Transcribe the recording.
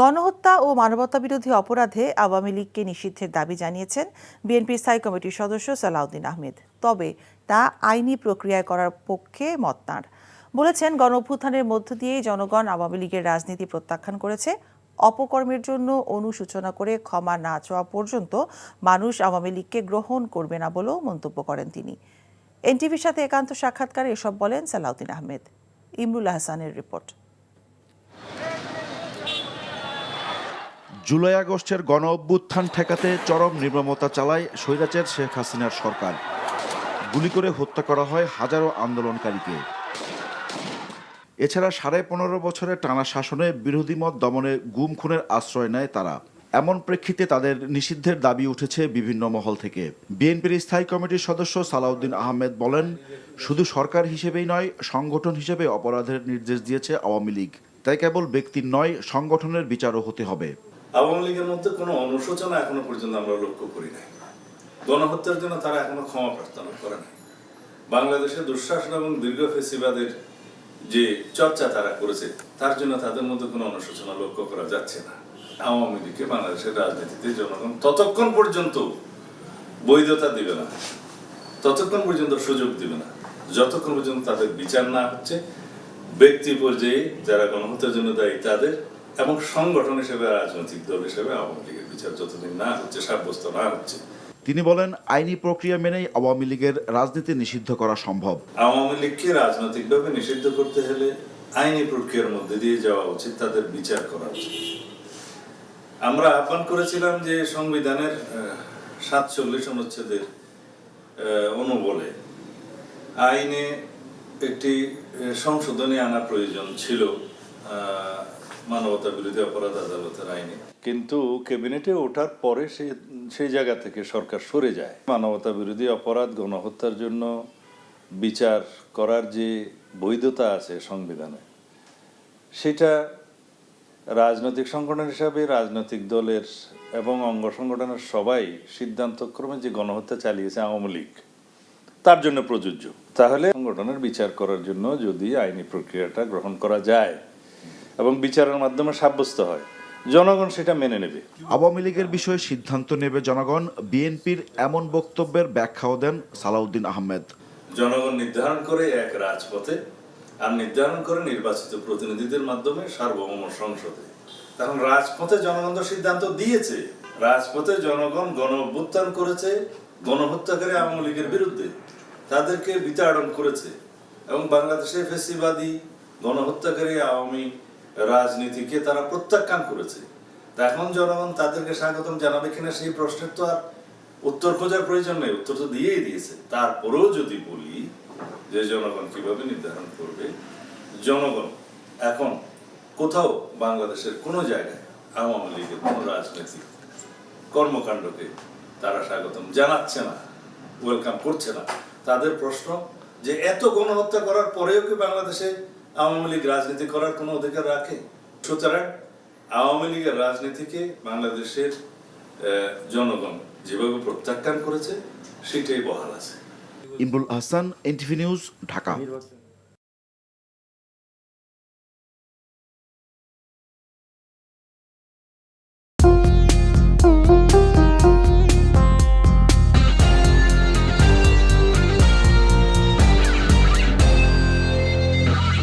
গণহত্যা ও মানবতাবিরোধী অপরাধে আওয়ামী লীগকে নিষিদ্ধের দাবি জানিয়েছেন বিএনপির স্থায়ী কমিটির সদস্য সালাউদ্দিন আহমেদ। তবে তা আইনি প্রক্রিয়ায় করার পক্ষে মত তাঁর। বলেছেন, গণঅভ্যুত্থানের মধ্য দিয়েই জনগণ আওয়ামী লীগের রাজনীতি প্রত্যাখ্যান করেছে। অপকর্মের জন্য অনুশোচনা করে ক্ষমা না চাওয়া পর্যন্ত মানুষ আওয়ামী লীগকে গ্রহণ করবে না বলেও মন্তব্য করেন তিনি। এনটিভির সাথে একান্ত সাক্ষাৎকারে এসব বলেন সালাউদ্দিন আহমেদ। ইমরুল হাসানের রিপোর্ট। জুলাই আগস্টের গণ অভ্যুত্থান ঠেকাতে চরম নির্মমতা চালায় স্বৈরাচার শেখ হাসিনার সরকার। গুলি করে হত্যা করা হয় হাজারো আন্দোলনকারীকে। এছাড়া 15.5 বছরের টানা শাসনে বিরোধী মত দমনে গুম খুনের আশ্রয় নেয় তারা। এমন প্রেক্ষিতে তাদের নিষিদ্ধের দাবি উঠেছে বিভিন্ন মহল থেকে। বিএনপির স্থায়ী কমিটির সদস্য সালাউদ্দিন আহমেদ বলেন, শুধু সরকার হিসেবেই নয়, সংগঠন হিসেবে অপরাধের নির্দেশ দিয়েছে আওয়ামী লীগ। তাই কেবল ব্যক্তির নয়, সংগঠনের বিচারও হতে হবে। আওয়ামী লীগের মধ্যে কোনো অনুশোচনা এখনো পর্যন্ত আমরা লক্ষ্য করি নাই। গণহত্যার জন্য তারা এখনো ক্ষমা প্রার্থনা করে নাই। বাংলাদেশের দুঃশাসন এবং দীর্ঘ ফেসিবাদের যে চর্চা তারা করেছে, তার জন্য তাদের মধ্যে কোনো অনুশোচনা লক্ষ্য করা যাচ্ছে না। আওয়ামী লীগকে বাংলাদেশের রাজনীতিতে জনগণ ততক্ষণ পর্যন্ত বৈধতা দিবে না, ততক্ষণ পর্যন্ত সুযোগ দিবে না, যতক্ষণ পর্যন্ত তাদের বিচার না হচ্ছে ব্যক্তি পর্যায়ে যারা গণহত্যার জন্য দায়ী তাদের, এবং সংগঠন হিসেবে রাজনৈতিক দল হিসেবে আওয়ামী লীগের বিচার যতদিন না হচ্ছে, সাব্যস্ত না হচ্ছে। তিনি বলেন, আইনি প্রক্রিয়া মেনেই আওয়ামী লীগের রাজনীতি নিষিদ্ধ করা সম্ভব। আওয়ামী লীগকে রাজনৈতিকভাবে নিষিদ্ধ করতে হলে আইনি প্রক্রিয়ার মধ্যে দিয়ে যাওয়া উচিত, তাদের বিচার করা উচিত। আমরা আহ্বান করেছিলাম যে সংবিধানের 47 অনুচ্ছেদের অনুবলে আইনে একটি সংশোধনী আনা প্রয়োজন ছিল মানবতা বিরোধী অপরাধ আদালতের আইনে, কিন্তু ক্যাবিনেটে ওঠার পরে সেই জায়গা থেকে সরকার সরে যায়। মানবতা বিরোধী অপরাধ, গণহত্যার জন্য বিচার করার যে বৈধতা আছে সংবিধানে, সেটা রাজনৈতিক সংগঠন হিসাবে রাজনৈতিক দলের এবং অঙ্গ সংগঠনের সবাই সিদ্ধান্তক্রমে যে গণহত্যা চালিয়েছে আওয়ামী লীগ, তার জন্য প্রযোজ্য। তাহলে সংগঠনের বিচার করার জন্য যদি আইনি প্রক্রিয়াটা গ্রহণ করা যায় এবং বিচারের মাধ্যমে সাব্যস্ত হয়, জনগণ সেটা মেনে নেবে। আওয়ামী লীগের বিষয়ে সিদ্ধান্ত নেবে জনগণ, বিএনপির এমন বক্তব্যের ব্যাখ্যাও দেন সালাউদ্দিন আহমেদ। জনগণ নির্ধারণ করে এক রাজপথে, আর নির্ধারণ করে নির্বাচিত প্রতিনিধিদের মাধ্যমে সার্বভৌম সংসদে। তখন রাজপথে জনগণ তো সিদ্ধান্ত দিয়েছে, রাজপথে জনগণ গণ অভ্যুত্থান করেছে, গণহত্যাকারী আওয়ামী লীগের বিরুদ্ধে তাদেরকে বিতাড়ন করেছে, এবং বাংলাদেশের ফ্যাসিবাদী গণহত্যাকারী আওয়ামী রাজনীতিকে তারা প্রত্যাখ্যান করেছে। এখন জনগণ তাদেরকে স্বাগতম জানাবে কিনা সেই প্রশ্নের তো আর উত্তর খোঁজার প্রয়োজন নেই, উত্তর তো দিয়েই দিয়েছে। তারপরেও যদি বলি যে জনগণ কিভাবে নির্ধারণ করবে, জনগণ এখন কোথাও বাংলাদেশের কোনো জায়গায় আওয়ামী লীগের কোনো রাজনৈতিক কর্মকাণ্ডকে তারা স্বাগতম জানাচ্ছে না, ওয়েলকাম করছে না। তাদের প্রশ্ন যে এত গণহত্যা করার পরেও কি বাংলাদেশে আওয়ামী লীগ রাজনীতি করার কোনো অধিকার রাখে? সুতরাং আওয়ামী লীগের রাজনীতিকে বাংলাদেশের জনগণ যেভাবে প্রত্যাখ্যান করেছে সেটাই বহাল আছে। Imrul Hasan, NTV news, Dhaka.